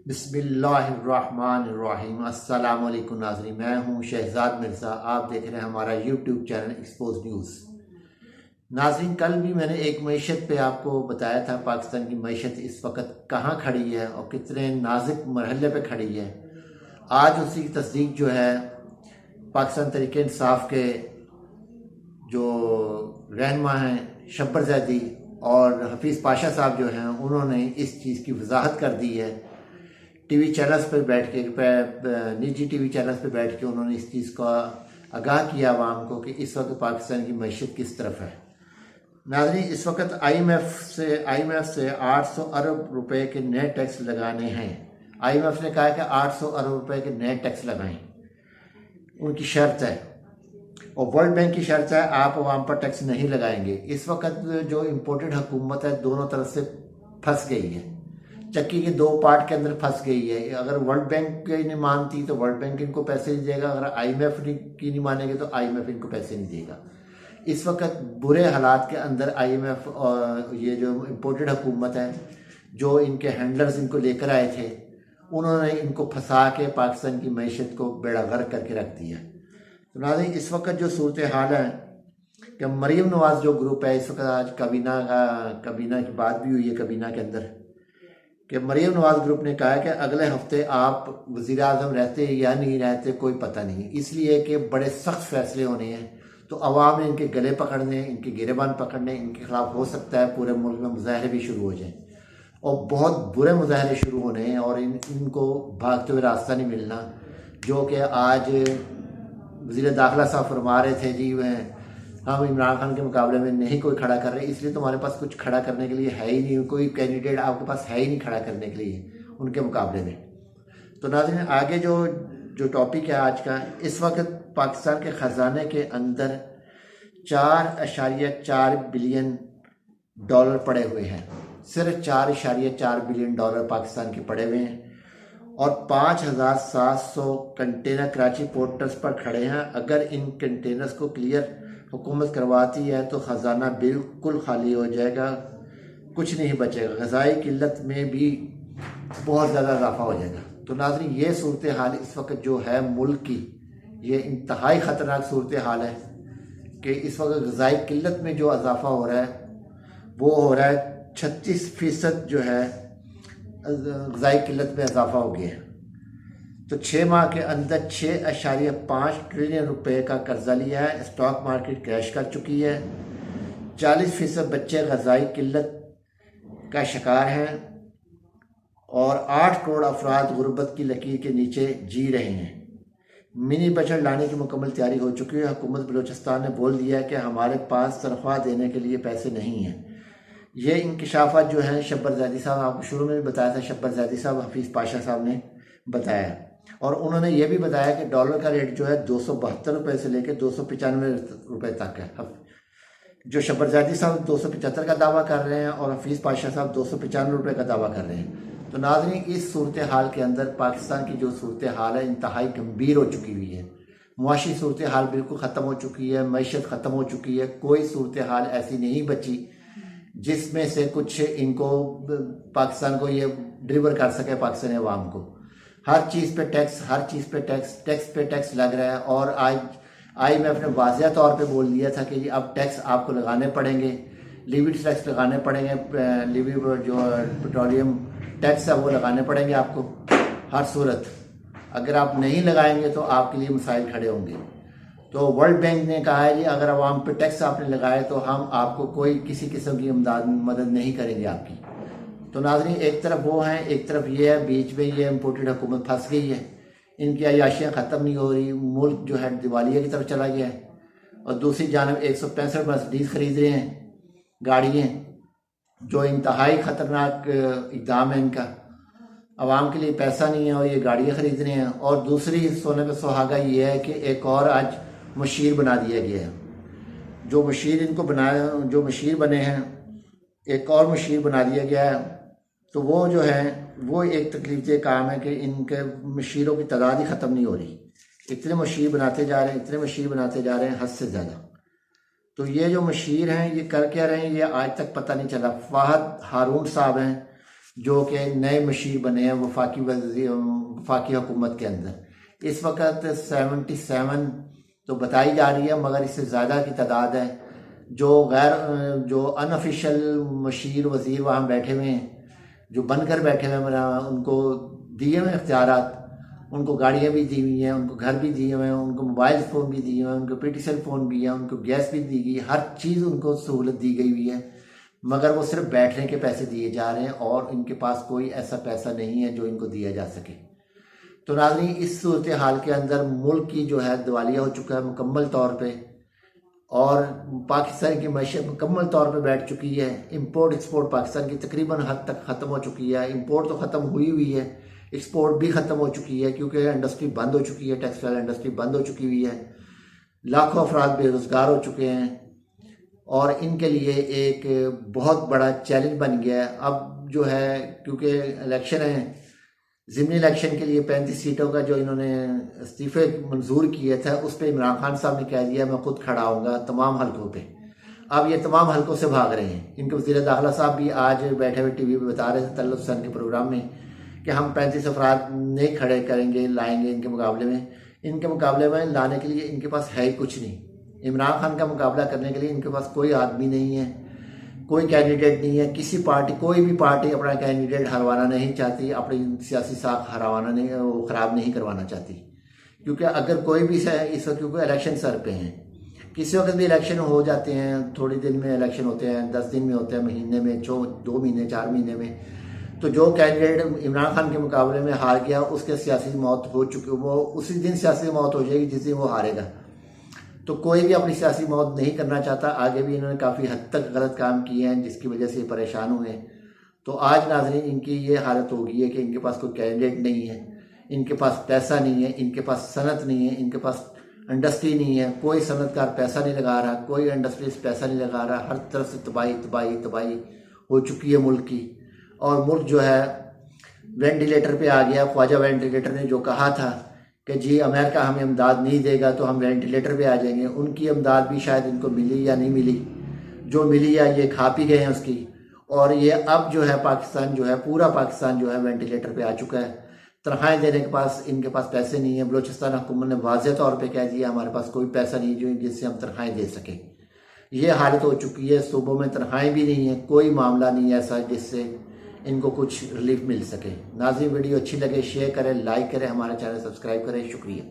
बिस्मिल्लाहिर्रहमानिर्रहीम। अस्सलाम वालेकुम नाज़रीन, मैं हूं शहजाद मिर्ज़ा। आप देख रहे हैं हमारा यूट्यूब चैनल एक्सपोज न्यूज़। नाज़रीन, कल भी मैंने एक मईशत पे आपको बताया था, पाकिस्तान की मईशत इस वक्त कहाँ खड़ी है और कितने नाजुक मरहले पे खड़ी है। आज उसी की तस्दीक जो है पाकिस्तान तहरीक इंसाफ के जो रहनुमा हैं शब्बर ज़ैदी और हफीज़ पाशा साहब जो हैं, उन्होंने इस चीज़ की वजाहत कर दी है। टीवी चैनल्स पर बैठ के, निजी टीवी चैनल्स पर बैठ के उन्होंने इस चीज़ का आगाह किया आवाम को कि इस वक्त पाकिस्तान की मईशत किस तरफ है। नाज़रीन, इस वक्त IMF से 800 अरब रुपए के नए टैक्स लगाने हैं। IMF ने कहा कि 800 अरब रुपए के नए टैक्स लगाएं, उनकी शर्त है। और वर्ल्ड बैंक की शर्त है आप अवाम पर टैक्स नहीं लगाएंगे। इस वक्त जो इम्पोर्टेड हुकूमत है दोनों तरफ से फंस गई है, चक्की के दो पार्ट के अंदर फंस गई है। अगर वर्ल्ड बैंक नहीं मानती तो वर्ल्ड बैंक इनको पैसे नहीं देगा, अगर IMF की नहीं मानेंगे तो IMF इनको पैसे नहीं देगा। इस वक्त बुरे हालात के अंदर IMF और ये जो इम्पोर्टेड हुकूमत है, जो इनके हैंडलर्स इनको लेकर आए थे, उन्होंने इनको फंसा के पाकिस्तान की मईशत को बेड़ा गर्क करके रख दिया। तो नाज़रीन, इस वक्त जो सूरत हाल है कि मरीम नवाज जो ग्रुप है, इस वक्त आज कबीना की बात भी हुई है कबीना के अंदर कि मरीम नवाज ग्रुप ने कहा है कि अगले हफ्ते आप वज़ीर आज़म रहते या नहीं रहते कोई पता नहीं, इसलिए कि बड़े सख्त फैसले होने हैं। तो अवाम ने इनके गले पकड़ने, इनके गिरेबान पकड़ने, इनके खिलाफ हो सकता है पूरे मुल्क में मुजाहरे भी शुरू हो जाएं और बहुत बुरे मुजाहरे शुरू होने हैं और इनको भागते हुए रास्ता नहीं मिलना। जो कि आज वज़ीर दाखिला साहब फरमा रहे थे, जी हम इमरान खान के मुकाबले में नहीं कोई खड़ा कर रहे, इसलिए तुम्हारे पास कुछ खड़ा करने के लिए है ही नहीं, कोई कैंडिडेट आपके पास है ही नहीं खड़ा करने के लिए उनके मुकाबले में। तो नाज़रीन, आगे जो टॉपिक है आज का, इस वक्त पाकिस्तान के ख़जाने के अंदर 4.4 बिलियन डॉलर पड़े हुए हैं। सिर्फ 4.4 बिलियन डॉलर पाकिस्तान के पड़े हुए हैं और 5,700 कंटेनर कराची पोर्ट ट्रस्ट पर खड़े हैं। अगर इन कंटेनर्स को क्लियर हुकूमत करवाती है तो ख़जाना बिल्कुल खाली हो जाएगा, कुछ नहीं बचेगा। ग़िज़ाई किल्लत में भी बहुत ज़्यादा इजाफा हो जाएगा। तो नाज़रीन, ये सूरत हाल इस वक्त जो है मुल्क की, ये इंतहाई ख़तरनाक सूरत हाल है कि इस वक्त ग़िज़ाई किल्लत में जो इजाफा हो रहा है वो हो रहा है 36% जो है ग़िज़ाई किल्लत में इजाफा हो गया है। तो 6 माह के अंदर 6.5 ट्रिलियन रुपए का कर्जा लिया है। स्टॉक मार्केट क्रैश कर चुकी है। 40% बच्चे ग़िज़ाई किल्लत का शिकार हैं और 8 करोड़ अफराद गुर्बत की लकीर के नीचे जी रहे हैं। मिनी बजट लाने की मुकम्मल तैयारी हो चुकी है। हुकूमत बलूचिस्तान ने बोल दिया है कि हमारे पास तनख्वाह देने के लिए पैसे नहीं हैं। ये इंकशाफात जो हैं शब्बर ज़ैदी साहब, आपको शुरू में भी बताया था, शब्बर ज़ैदी साहब हफीज़ पाशा साहब ने बताया और उन्होंने ये भी बताया कि डॉलर का रेट जो है 272 रुपये से लेकर 295 रुपये तक है। जो शब्बर ज़ैदी साहब 275 का दावा कर रहे हैं और हफीज़ पाशा साहब 295 रुपये का दावा कर रहे हैं। तो नाज़रीन, इस सूरत हाल के अंदर पाकिस्तान की जो सूरत हाल है इंतहाई गंभीर हो चुकी हुई है। मुआशी सूरत हाल बिल्कुल ख़त्म हो चुकी है, मईशत ख़त्म हो चुकी है। कोई सूरत हाल ऐसी नहीं बची जिसमें से कुछ इनको पाकिस्तान को ये डिलीवर कर सके पाकिस्तानी अवाम को। हर चीज़ पे टैक्स, हर चीज़ पे टैक्स पे टैक्स लग रहा है। और आज IMF ने वाज़िया तौर पे बोल दिया था कि अब टैक्स आपको लगाने पड़ेंगे, लिविड टैक्स लगाने पड़ेंगे, लिविड जो पेट्रोलियम टैक्स है वो लगाने पड़ेंगे आपको हर सूरत। अगर आप नहीं लगाएंगे तो आपके लिए मसाइल खड़े होंगे। तो वर्ल्ड बैंक ने कहा है कि अगर अवाम पे टैक्स आपने लगाए तो हम आपको कोई किसी किस्म की मदद नहीं करेंगे आपकी। तो नाज़रीन, एक तरफ वो हैं, एक तरफ ये है, बीच में ये इम्पोर्टेड हुकूमत फंस गई है। इनकी अयाशियाँ ख़त्म नहीं हो रही, मुल्क जो है दिवालिया की तरफ चला गया है। और दूसरी जानब 165 मर्सिडीज़ खरीद रहे हैं, गाड़ियाँ, जो इंतहाई ख़तरनाक इक़दाम है इनका। आवाम के लिए पैसा नहीं है और ये गाड़ियाँ ख़रीद रहे हैं। और दूसरी सोने पे सुहागा ये है कि एक और आज मशीर बना दिया गया है। जो मशीर इनको बनाया, जो मशीर बने हैं, एक और मशीर बना दिया गया है। तो वो जो है वो एक तकलीफ काम है कि इनके मशीरों की तादाद ही ख़त्म नहीं हो रही। इतने मशीर बनाते जा रहे हैं, इतने मशीर बनाते जा रहे हैं हद से ज़्यादा। तो ये जो मशीर हैं ये कर क्या रहे हैं ये आज तक पता नहीं चला। फाहद हारून साहब हैं जो कि नए मशीर बने हैं वफाकी हुकूमत के अंदर। इस वक्त 77 तो बताई जा रही है, मगर इससे ज़्यादा की तादाद है। जो अनऑफिशियल मशीर वज़ीर वहाँ बैठे हुए हैं, जो बनकर बैठे हुए हैं, उनको दिए हुए इख्तियारात, उनको गाड़ियाँ भी दी हुई हैं, उनको घर भी दिए हुए हैं, उनको मोबाइल फ़ोन भी दिए हुए हैं, उनको पीटीसीएल फ़ोन भी है, उनको गैस भी दी गई, हर चीज़ उनको सहूलत दी गई हुई है, मगर वो सिर्फ बैठने के पैसे दिए जा रहे हैं और इनके पास कोई ऐसा पैसा नहीं है जो इनको दिया जा सके। तो नाज़रीन, इस सूरत हाल के अंदर मुल्क की जो है दिवालिया हो चुका है मुकम्मल तौर पे, और पाकिस्तान की मैशत मुकम्मल तौर पे बैठ चुकी है। इंपोर्ट एक्सपोर्ट पाकिस्तान की तकरीबन हद तक ख़त्म हो चुकी है। इंपोर्ट तो ख़त्म हुई हुई है, एक्सपोर्ट भी ख़त्म हो चुकी है, क्योंकि इंडस्ट्री बंद हो चुकी है, टेक्सटाइल इंडस्ट्री बंद हो चुकी हुई है। लाखों अफराद बेरोज़गार हो चुके हैं और इनके लिए एक बहुत बड़ा चैलेंज बन गया है। अब जो है, क्योंकि इलेक्शन है, ज़िमनी इलेक्शन के लिए 35 सीटों का जो इन्होंने इस्तीफ़े मंजूर किए थे, उस पर इमरान खान साहब ने कह दिया मैं खुद खड़ा होऊंगा तमाम हलकों पे। अब ये तमाम हलकों से भाग रहे हैं। इनके वज़ीर दाखिला साहब भी आज बैठे हुए टीवी पे बता रहे थे तल्लुफ़ सन के प्रोग्राम में कि हम 35 अफराद नहीं खड़े करेंगे, लाएंगे इनके मुकाबले में। इनके मुकाबले में लाने के लिए इनके पास है ही कुछ नहीं। इमरान खान का मुकाबला करने के लिए इनके पास कोई आदमी नहीं है, कोई कैंडिडेट नहीं है। किसी पार्टी, कोई भी पार्टी अपना कैंडिडेट हरवाना नहीं चाहती, अपनी सियासी साख हरवाना नहीं, वो ख़राब नहीं करवाना चाहती। क्योंकि अगर कोई भी इस वक्त, क्योंकि इलेक्शन सर पे हैं, किसी वक्त भी इलेक्शन हो जाते हैं, थोड़ी दिन में इलेक्शन होते हैं, 10 दिन में होते हैं, महीने में, 2 महीने 4 महीने में, तो जो कैंडिडेट इमरान खान के मुकाबले में हार गया उसके सियासी मौत हो चुकी, वो उसी दिन सियासी मौत हो जाएगी जिस दिन वो हारेगा। तो कोई भी अपनी सियासी मौत नहीं करना चाहता। आगे भी इन्होंने काफ़ी हद तक गलत काम किए हैं जिसकी वजह से ये परेशान हुए हैं। तो आज नाज़रीन, इनकी ये हालत हो गई है कि इनके पास कोई कैंडिडेट नहीं है, इनके पास पैसा नहीं है, इनके पास सनत नहीं है, इनके पास इंडस्ट्री नहीं है, कोई सनतकार पैसा नहीं लगा रहा, कोई इंडस्ट्रीज पैसा नहीं लगा रहा। हर तरफ से तबाही तबाही तबाही हो चुकी है मुल्क की। और मुल्क जो है वेंटिलेटर पे आ गया। ख्वाजा वेंटिलेटर ने जो कहा था कि जी अमेरिका हमें इमदाद नहीं देगा तो हम वेंटिलेटर पे आ जाएंगे, उनकी इमदाद भी शायद इनको मिली या नहीं मिली। जो मिली या ये खा पी गए हैं उसकी। और ये अब जो है पाकिस्तान जो है, पूरा पाकिस्तान जो है वेंटिलेटर पे आ चुका है। तनख्वाहें देने के पास इनके पास पैसे नहीं है। बलूचिस्तान हुकूमत ने वाज़ेह तौर पे कह दिया हमारे पास कोई पैसा नहीं जो जिससे हम तनख्वाहें दे सकें। ये हालत हो चुकी है। सूबों में तनख्वाहें भी नहीं है, कोई मामला नहीं है ऐसा जिससे इनको कुछ रिलीफ मिल सके। नाज़रीन, वीडियो अच्छी लगे शेयर करें, लाइक करें, हमारे चैनल सब्सक्राइब करें। शुक्रिया।